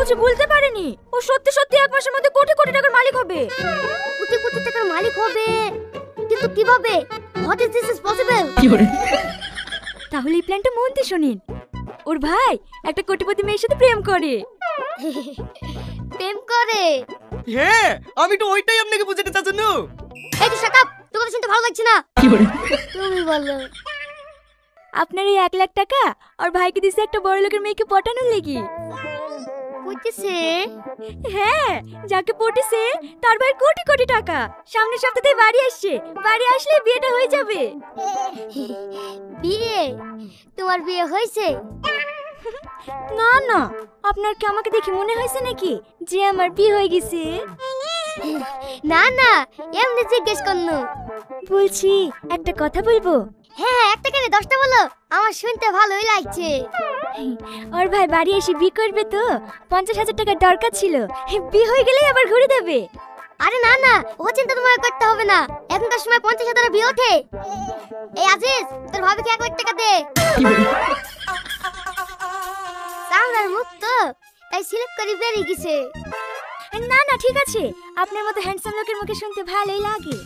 বুঝি বলতে পারেনি ও সত্যি সত্যি এক মাসের মধ্যে কোটি কোটি টাকার মালিক হবে। কোটি কোটি টাকার মালিক হবে, কিন্তু কিভাবে? What is this is possible? তাহলে এই প্ল্যানটা মন দিয়ে শুনিন। ওর ভাই একটা কোটিপতি মেয়ের সাথে প্রেম করে। প্রেম করে? হ্যাঁ, আমি তো ওইটাই আপনাকে বুঝাতে চাচ্ছি না। এই তো শাট আপ, তোর কথা শুনতে ভালো লাগছে না। তুমি বলো। আপনার এই 1 লাখ টাকা আর ভাইকে দিছে একটা বড় লোকের মেয়েকে পটানোর লেগে। বুঝতেছে? হ্যাঁ, যাকে পটিছে তার ভাই কোটি কোটি টাকা। সামনের সপ্তাহে বাড়ি আসছে, বাড়ি আসলে বিয়েটা হয়ে যাবে। বিয়ে? তোমার বিয়ে হয়েছে? না না, আপনার কি আমাকে দেখে মনে হয়েছে নাকি যে আমার বিয়ে হয়ে গেছে? না না, এমনি জিজ্ঞেস করনু। বলছি একটা কথা বলবো? হ্যাঁ হ্যাঁ, একটা কেন 10টা বলো, আমার শুনতে ভালোই লাগছে। ওর ভাই বাড়ি এসে বিয়ে করবে তো 50,000 টাকার দরকার ছিল। বিয়ে হয়ে গেলেই আবার ঘুরে দেবে। আরে না না, ও চিন্তা তোমার করতে হবে না, এখনকার সময় 50,000 বিয়ে ওঠে। এই আজিজ, তোর ভাবিকে 1 লাখ টাকা দে। সামনের মুখ তো তাই সিলেক্ট করে বেরিয়ে গেছে। না না, ঠিক আছে, আপনার মতো হ্যান্ডসাম লোকের মুখে শুনতে ভালোই লাগে।